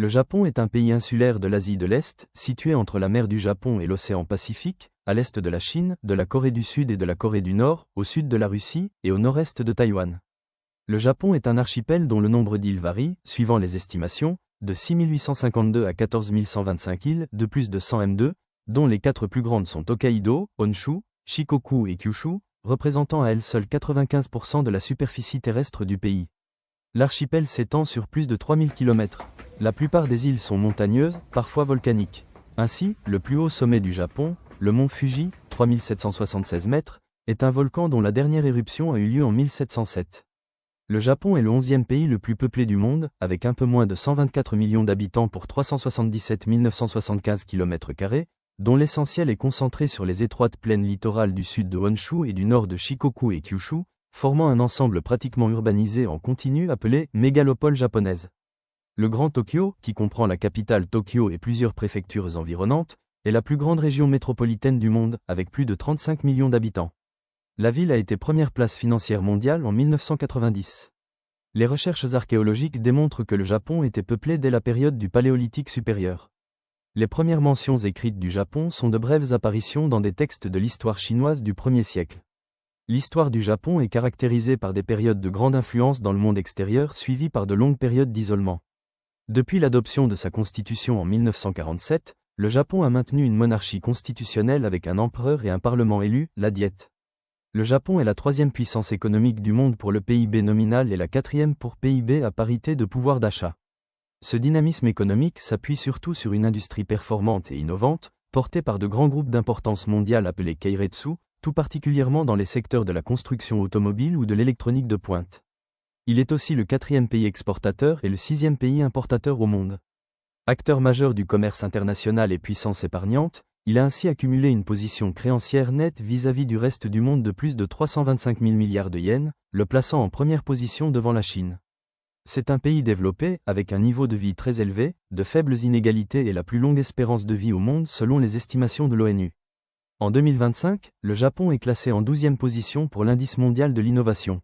Le Japon est un pays insulaire de l'Asie de l'Est, situé entre la mer du Japon et l'océan Pacifique, à l'est de la Chine, de la Corée du Sud et de la Corée du Nord, au sud de la Russie, et au nord-est de Taïwan. Le Japon est un archipel dont le nombre d'îles varie, suivant les estimations, de 6 852 à 14 125 îles, de plus de 100 m2, dont les 4 plus grandes sont Hokkaido, Honshu, Shikoku et Kyushu, représentant à elles seules 95% de la superficie terrestre du pays. L'archipel s'étend sur plus de 3000 km. La plupart des îles sont montagneuses, parfois volcaniques. Ainsi, le plus haut sommet du Japon, le mont Fuji, 3776 mètres, est un volcan dont la dernière éruption a eu lieu en 1707. Le Japon est le 11e pays le plus peuplé du monde, avec un peu moins de 124 millions d'habitants pour 377 975 km², dont l'essentiel est concentré sur les étroites plaines littorales du sud de Honshu et du nord de Shikoku et Kyushu, formant un ensemble pratiquement urbanisé en continu appelé mégalopole japonaise. Le Grand Tokyo, qui comprend la capitale Tokyo et plusieurs préfectures environnantes, est la plus grande région métropolitaine du monde, avec plus de 35 millions d'habitants. La ville a été première place financière mondiale en 1990. Les recherches archéologiques démontrent que le Japon était peuplé dès la période du Paléolithique supérieur. Les premières mentions écrites du Japon sont de brèves apparitions dans des textes de l'histoire chinoise du 1er siècle. L'histoire du Japon est caractérisée par des périodes de grande influence dans le monde extérieur suivies par de longues périodes d'isolement. Depuis l'adoption de sa constitution en 1947, le Japon a maintenu une monarchie constitutionnelle avec un empereur et un parlement élu, la Diète. Le Japon est la 3e puissance économique du monde pour le PIB nominal et la 4e pour PIB à parité de pouvoir d'achat. Ce dynamisme économique s'appuie surtout sur une industrie performante et innovante, portée par de grands groupes d'importance mondiale appelés Keiretsu, tout particulièrement dans les secteurs de la construction automobile ou de l'électronique de pointe. Il est aussi le 4e pays exportateur et le 6e pays importateur au monde. Acteur majeur du commerce international et puissance épargnante, il a ainsi accumulé une position créancière nette vis-à-vis du reste du monde de plus de 325 000 milliards de yens, le plaçant en première position devant la Chine. C'est un pays développé, avec un niveau de vie très élevé, de faibles inégalités et la plus longue espérance de vie au monde selon les estimations de l'ONU. En 2025, le Japon est classé en 12e position pour l'indice mondial de l'innovation.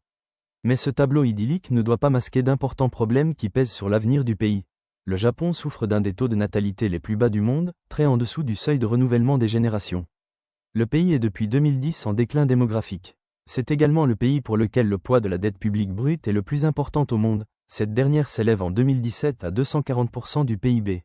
Mais ce tableau idyllique ne doit pas masquer d'importants problèmes qui pèsent sur l'avenir du pays. Le Japon souffre d'un des taux de natalité les plus bas du monde, très en dessous du seuil de renouvellement des générations. Le pays est depuis 2010 en déclin démographique. C'est également le pays pour lequel le poids de la dette publique brute est le plus important au monde. Cette dernière s'élève en 2017 à 240% du PIB.